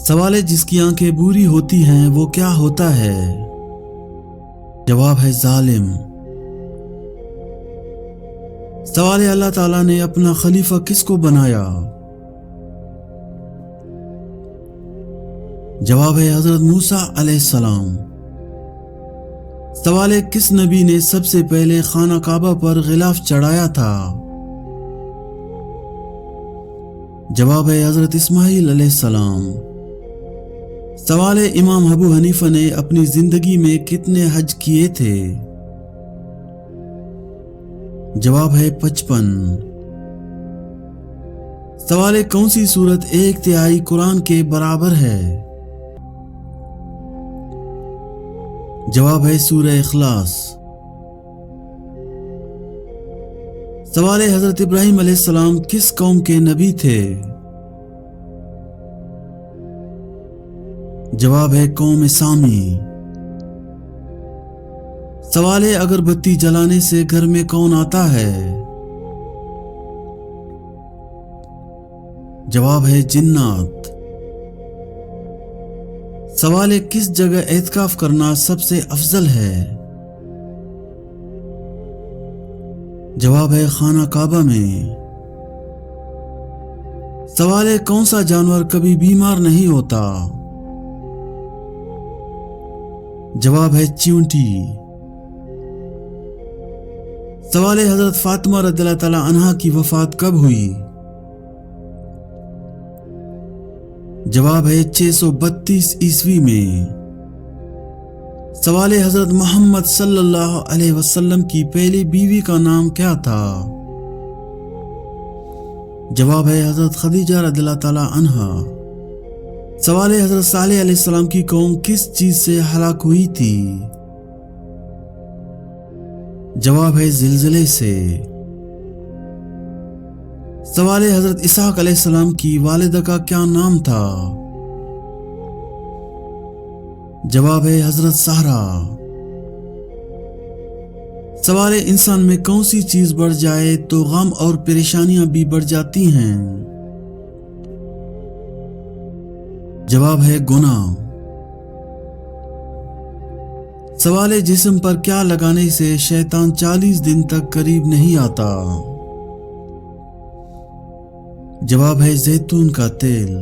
سوال ہے جس کی آنکھیں بوری ہوتی ہیں وہ کیا ہوتا ہے؟ جواب ہے ظالم۔ سوال ہے اللہ تعالیٰ نے اپنا خلیفہ کس کو بنایا؟ جواب ہے حضرت موسیٰ علیہ السلام۔ سوال ہے کس نبی نے سب سے پہلے خانہ کعبہ پر غلاف چڑھایا تھا؟ جواب ہے حضرت اسماعیل علیہ السلام۔ سوال ہے امام ابو حنیفہ نے اپنی زندگی میں کتنے حج کیے تھے؟ جواب ہے 55۔ سوال ہے کون سی سورت 1/3 قرآن کے برابر ہے؟ جواب ہے سورہ اخلاص۔ سوال ہے حضرت ابراہیم علیہ السلام کس قوم کے نبی تھے؟ جواب ہے قوم سامی۔ سوال ہے اگر بتی جلانے سے گھر میں کون آتا ہے؟ جواب ہے جنات۔ سوال ہے کس جگہ اعتکاف کرنا سب سے افضل ہے؟ جواب ہے خانہ کعبہ میں۔ سوال ہے کون سا جانور کبھی بیمار نہیں ہوتا؟ جواب ہے چیونٹی۔ سوال ہے حضرت فاطمہ رضی اللہ تعالی عنہا کی وفات کب ہوئی؟ جواب ہے 632 عیسوی میں۔ سوال ہے حضرت محمد صلی اللہ علیہ وسلم کی پہلی بیوی کا نام کیا تھا؟ جواب ہے حضرت خدیجہ رضی اللہ تعالی عنہا۔ سوال ہے حضرت صالح علیہ السلام کی قوم کس چیز سے ہلاک ہوئی تھی؟ جواب ہے زلزلے سے۔ سوال ہے حضرت اسحاق علیہ السلام کی والدہ کا کیا نام تھا؟ جواب ہے حضرت سہرا۔ سوال ہے انسان میں کون سی چیز بڑھ جائے تو غم اور پریشانیاں بھی بڑھ جاتی ہیں؟ جواب ہے گناہ۔ سوال ہے جسم پر کیا لگانے سے شیطان 40 دن تک قریب نہیں آتا؟ جواب ہے زیتون کا تیل۔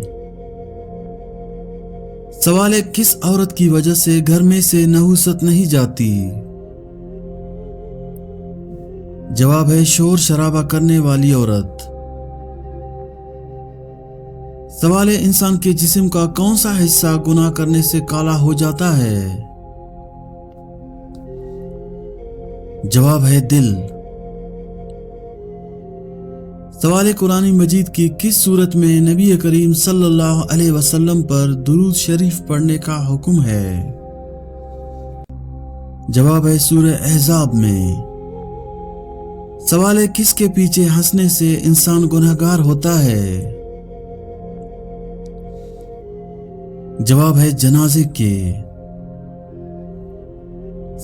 سوال ہے کس عورت کی وجہ سے گھر میں سے نحوست نہیں جاتی؟ جواب ہے شور شرابہ کرنے والی عورت۔ سوال ہے انسان کے جسم کا کون سا حصہ گناہ کرنے سے کالا ہو جاتا ہے؟ جواب ہے دل۔ سوال قرآن مجید کی کس صورت میں نبی کریم صلی اللہ علیہ وسلم پر درود شریف پڑھنے کا حکم ہے؟ جواب ہے سورہ احزاب میں۔ سوال ہے کس کے پیچھے ہنسنے سے انسان گنہگار ہوتا ہے؟ جواب ہے جنازے کے۔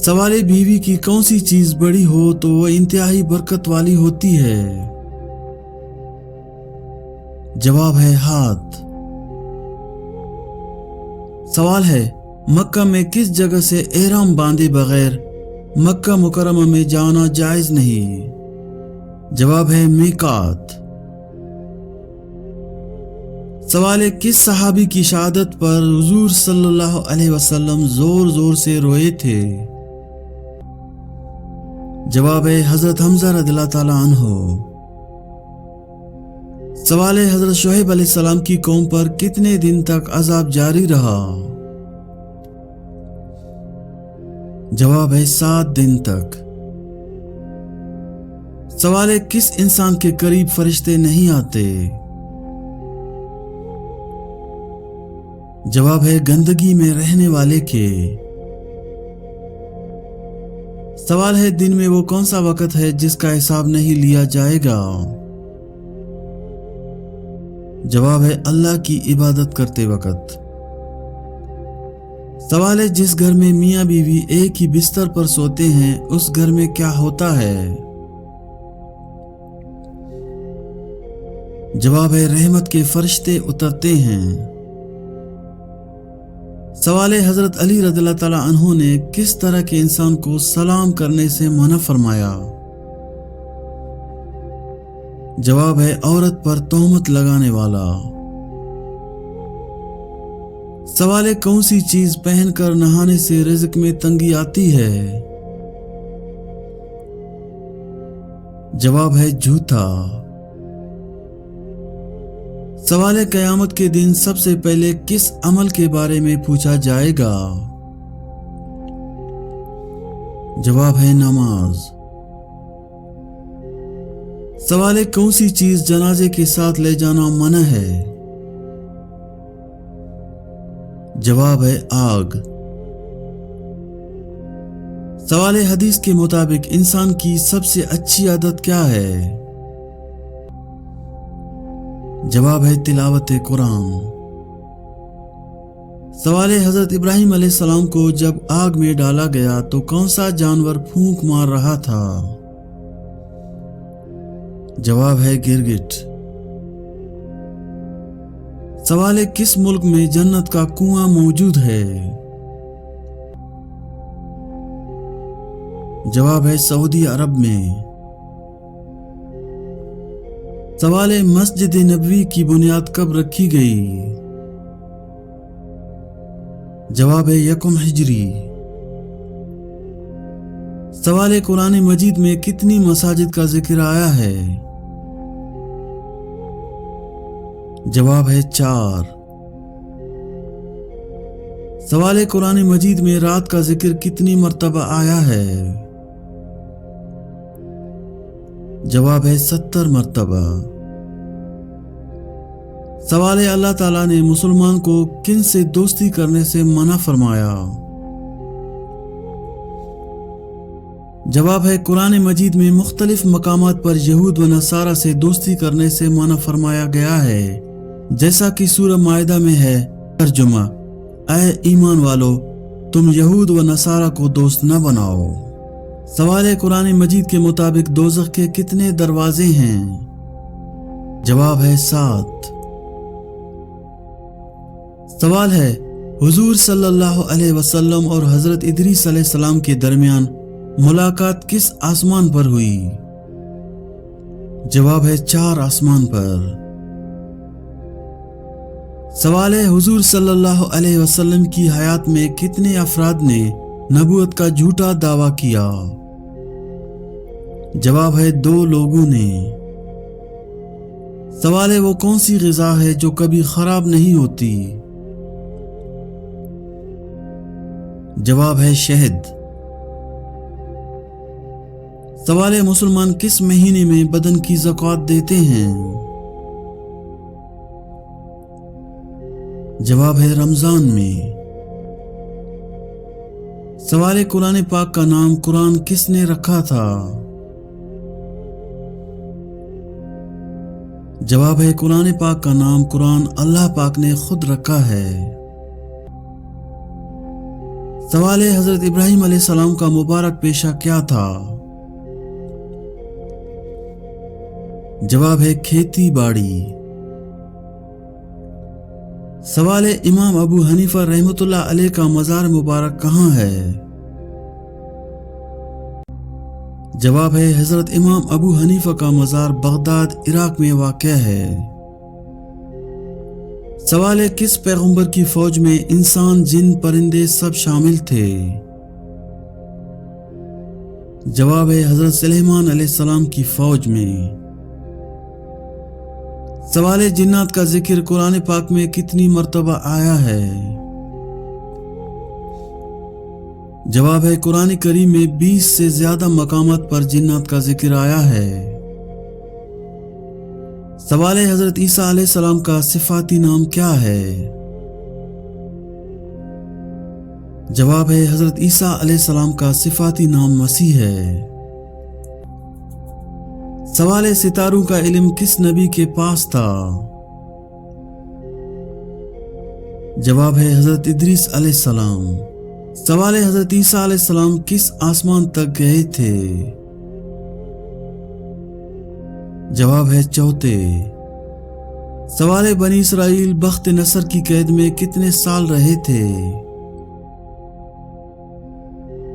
سوال بیوی کی کون سی چیز بڑی ہو تو وہ انتہائی برکت والی ہوتی ہے؟ جواب ہے ہاتھ۔ سوال ہے مکہ میں کس جگہ سے احرام باندھے بغیر مکہ مکرمہ میں جانا جائز نہیں؟ جواب ہے میقات۔ سوال ہے کس صحابی کی شہادت پر حضور صلی اللہ علیہ وسلم زور زور سے روئے تھے؟ جواب ہے حضرت حمزہ رضی اللہ تعالی عنہ۔ سوال ہے حضرت شعیب علیہ السلام کی قوم پر کتنے دن تک عذاب جاری رہا؟ جواب ہے 7 دن تک۔ سوال ہے کس انسان کے قریب فرشتے نہیں آتے؟ جواب ہے گندگی میں رہنے والے کے۔ سوال ہے دن میں وہ کون سا وقت ہے جس کا حساب نہیں لیا جائے گا؟ جواب ہے اللہ کی عبادت کرتے وقت۔ سوال ہے جس گھر میں میاں بیوی ایک ہی بستر پر سوتے ہیں اس گھر میں کیا ہوتا ہے؟ جواب ہے رحمت کے فرشتے اترتے ہیں۔ سوال حضرت علی رضی اللہ تعالیٰ عنہ نے کس طرح کے انسان کو سلام کرنے سے منع فرمایا؟ جواب ہے عورت پر تہمت لگانے والا۔ سوال ہے کون سی چیز پہن کر نہانے سے رزق میں تنگی آتی ہے؟ جواب ہے جوتا۔ سوال ہے قیامت کے دن سب سے پہلے کس عمل کے بارے میں پوچھا جائے گا؟ جواب ہے نماز۔ سوال ہے کون سی چیز جنازے کے ساتھ لے جانا منع ہے؟ جواب ہے آگ۔ سوال حدیث کے مطابق انسان کی سب سے اچھی عادت کیا ہے؟ جواب ہے تلاوت قرآن۔ سوال حضرت ابراہیم علیہ السلام کو جب آگ میں ڈالا گیا تو کون سا جانور پھونک مار رہا تھا؟ جواب ہے گرگٹ۔ سوال ہے کس ملک میں جنت کا کنواں موجود ہے؟ جواب ہے سعودی عرب میں۔ سوال ہے مسجد نبوی کی بنیاد کب رکھی گئی؟ جواب ہے 1 ہجری۔ سوال ہے قرآن مجید میں کتنی مساجد کا ذکر آیا ہے؟ جواب ہے 4۔ سوال ہے قرآن مجید میں رات کا ذکر کتنی مرتبہ آیا ہے؟ جواب ہے 70 مرتبہ۔ سوال ہے اللہ تعالیٰ نے مسلمان کو کن سے دوستی کرنے سے منع فرمایا؟ جواب ہے قرآن مجید میں مختلف مقامات پر یہود و نصارہ سے دوستی کرنے سے منع فرمایا گیا ہے، جیسا کہ سورہ مائدہ میں ہے۔ ترجمہ: اے ایمان والو، تم یہود و نصارہ کو دوست نہ بناؤ۔ سوال ہے قرآن مجید کے مطابق دوزخ کے کتنے دروازے ہیں؟ جواب ہے 7۔ سوال ہے حضور صلی اللہ علیہ وسلم اور حضرت ادریس علیہ السلام کے درمیان ملاقات کس آسمان پر ہوئی؟ جواب ہے 4 آسمان پر۔ سوال ہے حضور صلی اللہ علیہ وسلم کی حیات میں کتنے افراد نے نبوت کا جھوٹا دعویٰ کیا؟ جواب ہے 2 لوگوں نے۔ سوال ہے وہ کون سی غذا ہے جو کبھی خراب نہیں ہوتی؟ جواب ہے شہد۔ سوال ہے مسلمان کس مہینے میں بدن کی زکوٰۃ دیتے ہیں؟ جواب ہے رمضان میں۔ سوال ہے قرآن پاک کا نام قرآن کس نے رکھا تھا؟ جواب ہے قرآن پاک کا نام قرآن اللہ پاک نے خود رکھا ہے۔ سوال ہے حضرت ابراہیم علیہ السلام کا مبارک پیشہ کیا تھا؟ جواب ہے کھیتی باڑی۔ سوال ہے امام ابو حنیفہ رحمۃ اللہ علیہ کا مزار مبارک کہاں ہے؟ جواب ہے حضرت امام ابو حنیفہ کا مزار بغداد عراق میں واقع ہے۔ سوال ہے کس پیغمبر کی فوج میں انسان جن پرندے سب شامل تھے؟ جواب ہے حضرت سلیمان علیہ السلام کی فوج میں۔ سوال ہے جنات کا ذکر قرآن پاک میں کتنی مرتبہ آیا ہے؟ جواب ہے قرآن کریم میں 20 سے زیادہ مقامات پر جنات کا ذکر آیا ہے۔ سوال ہے حضرت عیسیٰ علیہ السلام کا صفاتی نام کیا ہے؟ جواب ہے حضرت عیسیٰ علیہ السلام کا صفاتی نام مسیح ہے۔ سوال ہے ستاروں کا علم کس نبی کے پاس تھا؟ جواب ہے حضرت ادریس علیہ السلام۔ سوال ہے حضرت عیسیٰ علیہ السلام کس آسمان تک گئے تھے؟ جواب ہے 4۔ سوال ہے بنی اسرائیل بخت نصر کی قید میں کتنے سال رہے تھے؟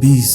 20।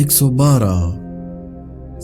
112।